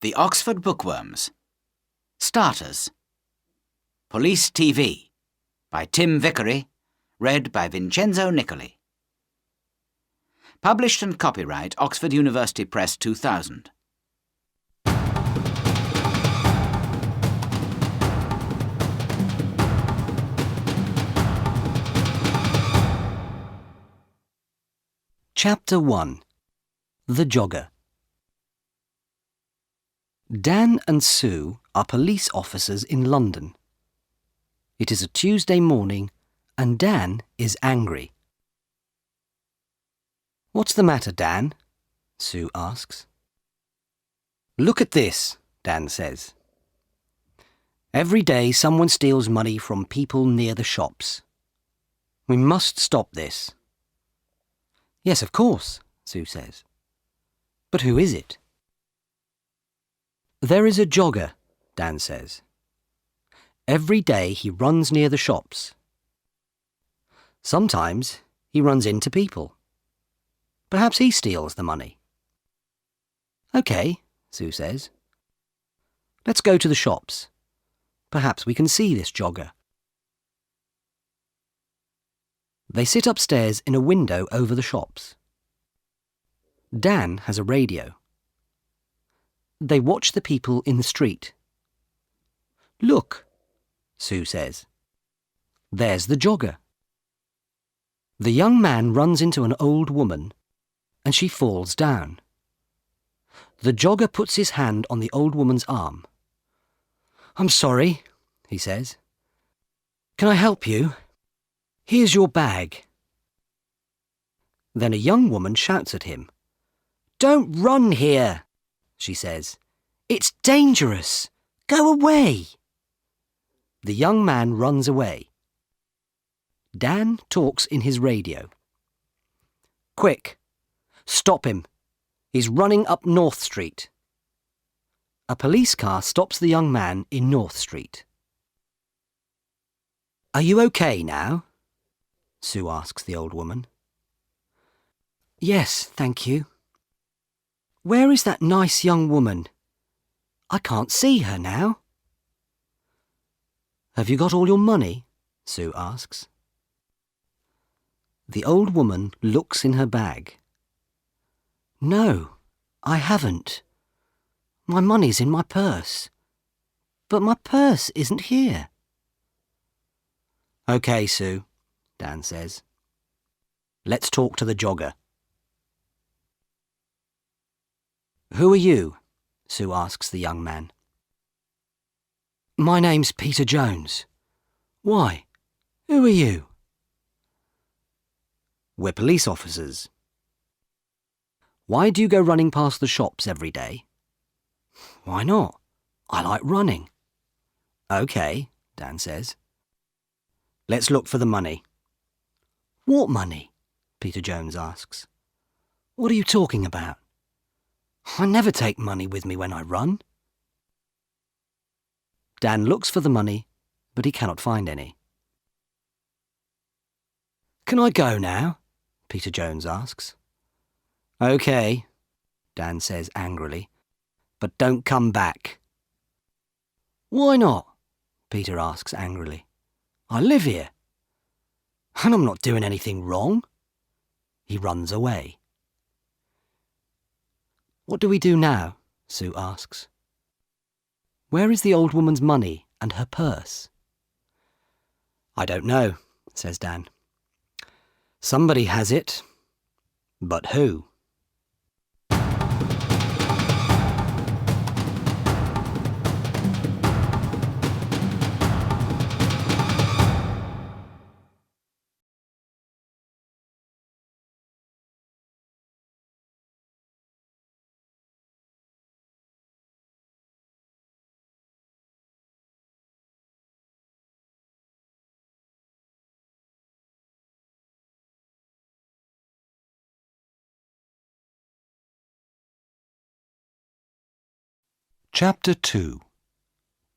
The Oxford Bookworms. Starters. Police TV by Tim Vicary, read by Vincenzo Nicoli. Published and copyright Oxford University Press 2000. Chapter 1. The Jogger. Dan and Sue are police officers in London. It is a Tuesday morning and Dan is angry. "What's the matter, Dan?" Sue asks. "Look at this," Dan says. "Every day someone steals money from people near the shops. We must stop this." "Yes, of course," Sue says. "But who is it?" "There is a jogger," Dan says. "Every day he runs near the shops. Sometimes he runs into people. Perhaps he steals the money." "OK," Sue says. "Let's go to the shops. Perhaps we can see this jogger." They sit upstairs in a window over the shops. Dan has a radio. They watch the people in the street. "Look," Sue says. "There's the jogger." The young man runs into an old woman, and she falls down. The jogger puts his hand on the old woman's arm. "I'm sorry," he says. "Can I help you? Here's your bag." Then a young woman shouts at him. "Don't run here," she says. "It's dangerous. Go away." The young man runs away. Dan talks in his radio. "Quick, stop him. He's running up North Street." A police car stops the young man in North Street. "Are you okay now?" Sue asks the old woman. "Yes, thank you." "Where is that nice young woman? I can't see her now." "Have you got all your money?" Sue asks. The old woman looks in her bag. "No, I haven't. My money's in my purse. But my purse isn't here." "OK, Sue," Dan says. "Let's talk to the jogger." "Who are you?" Sue asks the young man. "My name's Peter Jones. Why? Who are you?" "We're police officers." "Why do you go running past the shops every day?" "Why not? I like running." "OK," Dan says. "Let's look for the money." "What money?" Peter Jones asks. "What are you talking about? I never take money with me when I run." Dan looks for the money, but he cannot find any. "Can I go now?" Peter Jones asks. "OK," Dan says angrily, "but don't come back." "Why not?" Peter asks angrily. "I live here, and I'm not doing anything wrong." He runs away. "What do we do now?" Sue asks. "Where is the old woman's money and her purse?" "I don't know," says Dan. "Somebody has it, but who?" Chapter 2.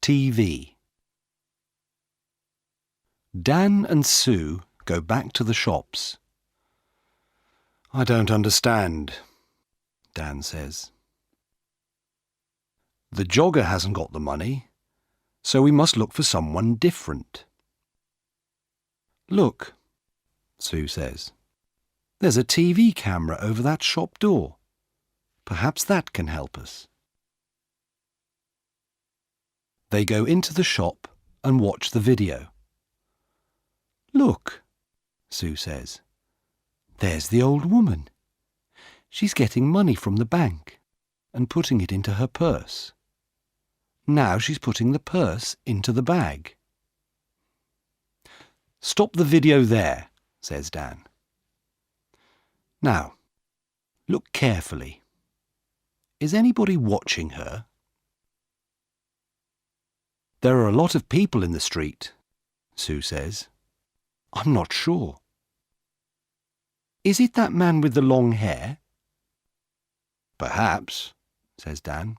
TV. Dan and Sue go back to the shops. "I don't understand," Dan says. The jogger hasn't got the money, so we must look for someone different. Look, Sue says. There's a TV camera over that shop door. Perhaps that can help us. They go into the shop and watch the video. Look, Sue says. There's the old woman. She's getting money from the bank and putting it into her purse. Now she's putting the purse into the bag. Stop the video there, says Dan. Now, look carefully. Is anybody watching her? There are a lot of people in the street, Sue says. I'm not sure. Is it that man with the long hair? Perhaps, says Dan.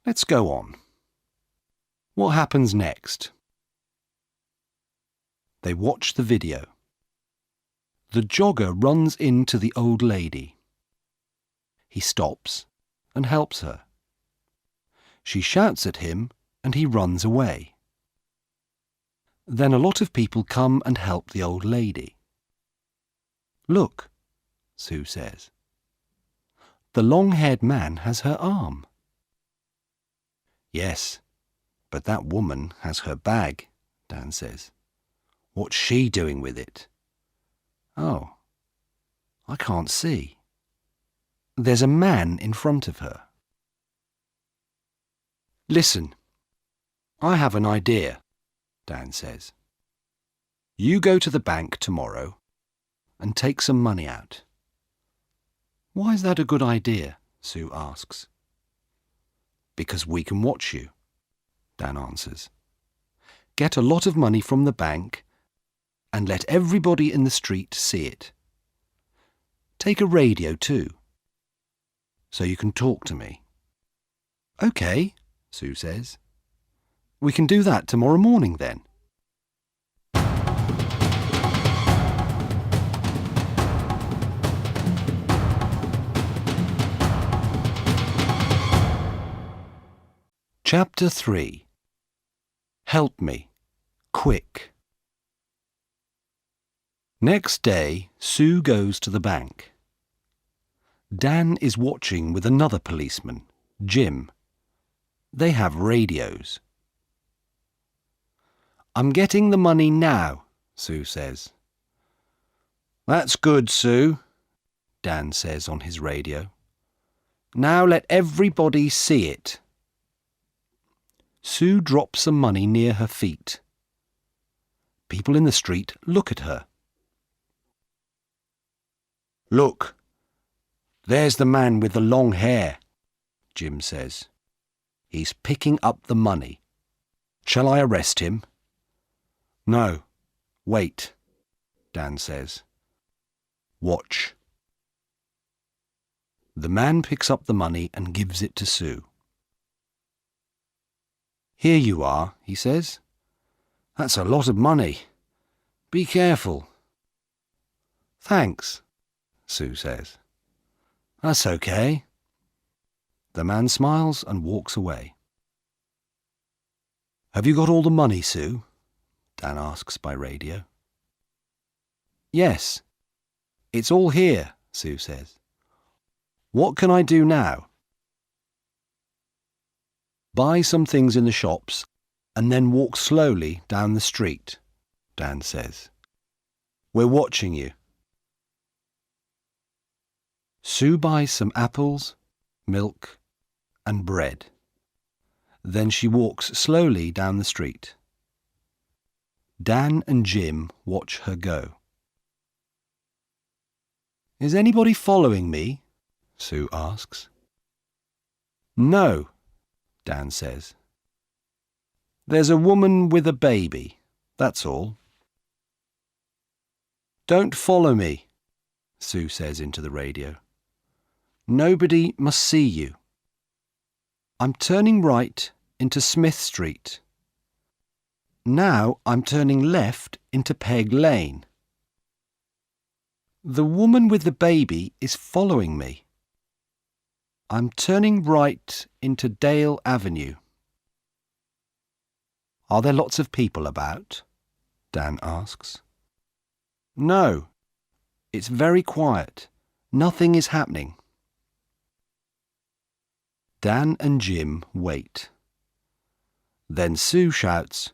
Let's go on. What happens next? They watch the video. The jogger runs into the old lady. He stops and helps her. She shouts at him and he runs away. Then a lot of people come and help the old lady. Look, Sue says. The long-haired man has her arm. Yes, but that woman has her bag, Dan says. What's she doing with it? Oh, I can't see. There's a man in front of her. Listen, I have an idea, Dan says. You go to the bank tomorrow and take some money out. Why is that a good idea? Sue asks. Because we can watch you, Dan answers. Get a lot of money from the bank and let everybody in the street see it. Take a radio too, so you can talk to me. OK, Sue says. We can do that tomorrow morning then. Chapter 3. Help me, quick. Next day, Sue goes to the bank. Dan is watching with another policeman, Jim. They have radios. I'm getting the money now, Sue says. That's good, Sue, Dan says on his radio. Now let everybody see it. Sue drops some money near her feet. People in the street look at her. Look, there's the man with the long hair, Jim says. He's picking up the money. Shall I arrest him? No, wait, Dan says. Watch. The man picks up the money and gives it to Sue. Here you are, he says. That's a lot of money. Be careful. Thanks, Sue says. That's okay. The man smiles and walks away. Have you got all the money, Sue? Dan asks by radio. Yes, it's all here, Sue says. What can I do now? Buy some things in the shops and then walk slowly down the street, Dan says. We're watching you. Sue buys some apples, milk, and bread. Then she walks slowly down the street. Dan and Jim watch her go. Is anybody following me? Sue asks. No, Dan says. There's a woman with a baby, that's all. Don't follow me, Sue says into the radio. Nobody must see you. I'm turning right into Smith Street. Now I'm turning left into Peg Lane. The woman with the baby is following me. I'm turning right into Dale Avenue. Are there lots of people about? Dan asks. No, it's very quiet. Nothing is happening. Dan and Jim wait. Then Sue shouts,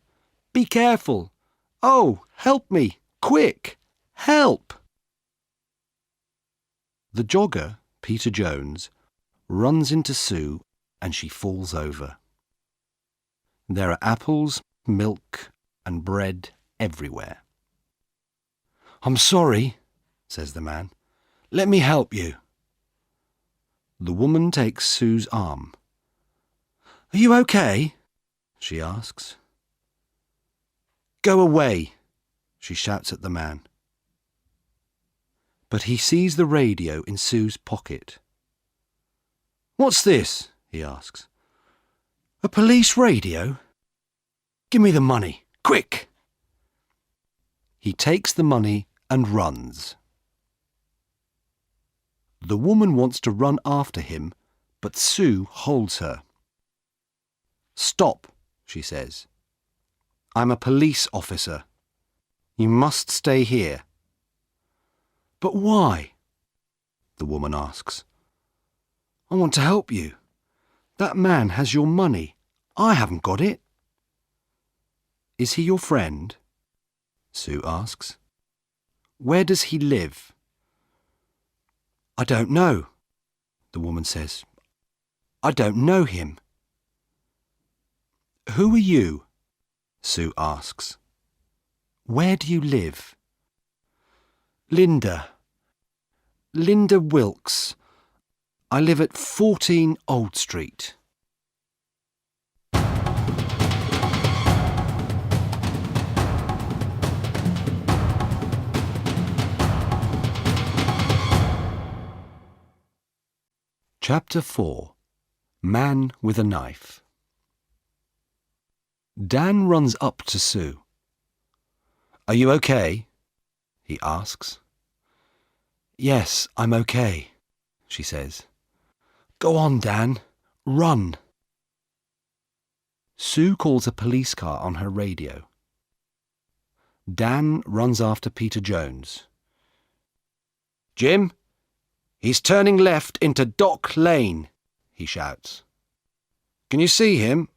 "Be careful! Oh, help me! Quick! Help!" The jogger, Peter Jones, runs into Sue and she falls over. There are apples, milk and bread everywhere. "I'm sorry," says the man. "Let me help you." The woman takes Sue's arm. "Are you okay?" she asks. "Go away," she shouts at the man. But he sees the radio in Sue's pocket. "What's this?" he asks. "A police radio? Give me the money, quick!" He takes the money and runs. The woman wants to run after him, but Sue holds her. "Stop," she says. "I'm a police officer. You must stay here." "But why?" the woman asks. "I want to help you. That man has your money. I haven't got it." "Is he your friend?" Sue asks. "Where does he live?" "I don't know," the woman says. "I don't know him." "Who are you?" Sue asks. "Where do you live?" Linda Wilkes. I live at 14 Old Street." Chapter 4. Man with a Knife. Dan runs up to Sue. "Are you okay?" he asks. "Yes, I'm okay," she says. "Go on, Dan. Run." Sue calls a police car on her radio. Dan runs after Peter Jones. "Jim, he's turning left into Dock Lane," he shouts. "Can you see him?"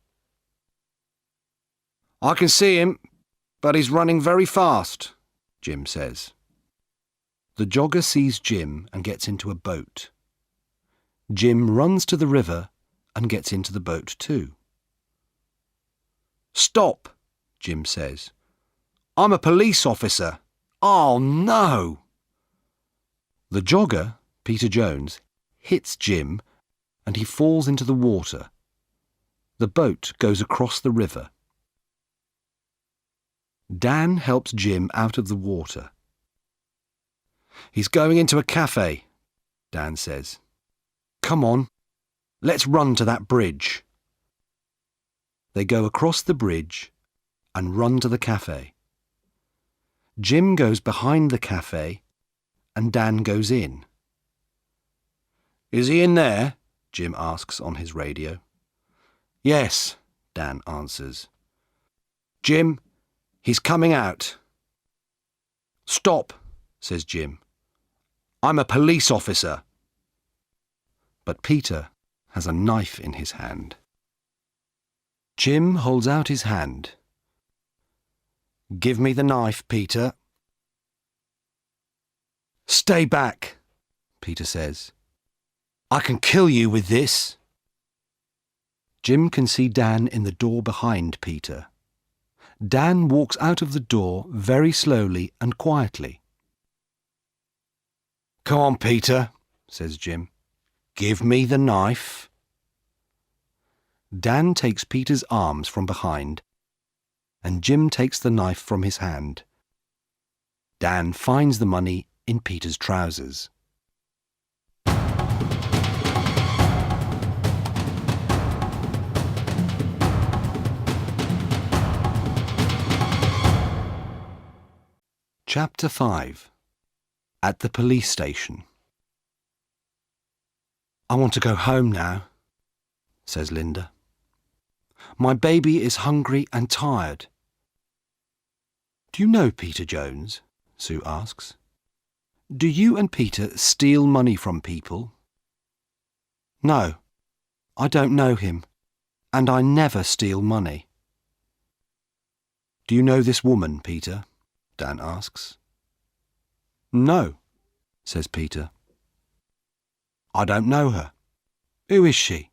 "I can see him, but he's running very fast," Jim says. The jogger sees Jim and gets into a boat. Jim runs to the river and gets into the boat too. "Stop," Jim says. "I'm a police officer." "Oh, no!" The jogger, Peter Jones, hits Jim and he falls into the water. The boat goes across the river. Dan helps Jim out of the water. "He's going into a cafe," Dan says. "Come on, let's run to that bridge." They go across the bridge and run to the cafe. Jim goes behind the cafe and Dan goes in. "Is he in there?" Jim asks on his radio. "Yes," Dan answers. "Jim, he's coming out." "Stop," says Jim. "I'm a police officer." But Peter has a knife in his hand. Jim holds out his hand. "Give me the knife, Peter." "Stay back," Peter says. "I can kill you with this." Jim can see Dan in the door behind Peter. Dan walks out of the door very slowly and quietly. "Come on, Peter," says Jim. "Give me the knife." Dan takes Peter's arms from behind, and Jim takes the knife from his hand. Dan finds the money in Peter's trousers. Chapter 5. At the police station. I want to go home now, says Linda. My baby is hungry and tired. Do you know Peter Jones? Sue asks. Do you and Peter steal money from people? No, I don't know him, and I never steal money. Do you know this woman, Peter? Dan asks. No, says Peter. I don't know her. Who is she?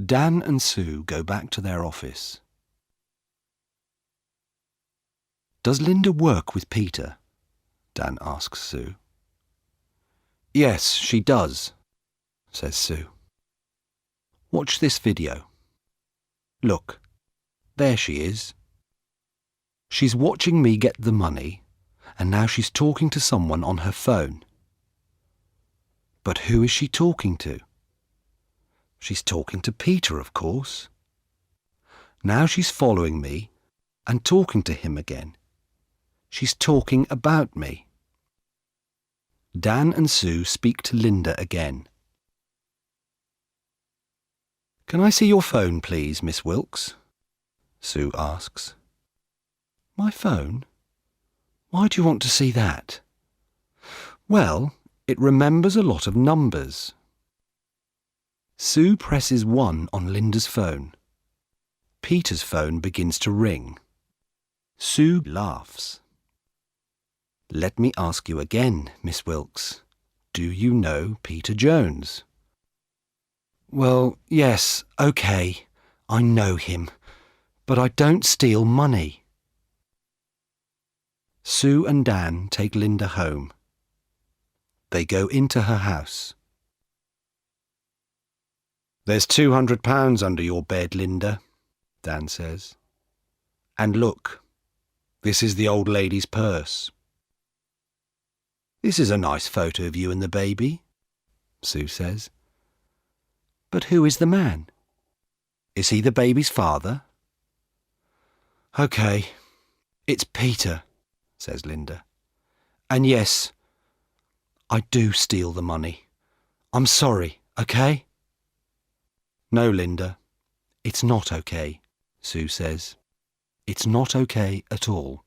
Dan and Sue go back to their office. Does Linda work with Peter? Dan asks Sue. Yes, she does, says Sue. Watch this video. Look, there she is. She's watching me get the money, and now she's talking to someone on her phone. But who is she talking to? She's talking to Peter, of course. Now she's following me and talking to him again. She's talking about me. Dan and Sue speak to Linda again. Can I see your phone, please, Miss Wilkes? Sue asks. My phone? Why do you want to see that? Well, it remembers a lot of numbers. Sue presses 1 on Linda's phone. Peter's phone begins to ring. Sue laughs. Let me ask you again, Miss Wilkes. Do you know Peter Jones? Well, yes, OK, I know him, but I don't steal money. Sue and Dan take Linda home. They go into her house. There's £200 under your bed, Linda, Dan says. And look, this is the old lady's purse. This is a nice photo of you and the baby, Sue says. But who is the man? Is he the baby's father? OK, it's Peter, says Linda. And yes, I do steal the money. I'm sorry, OK? No, Linda, it's not OK, Sue says. It's not OK at all.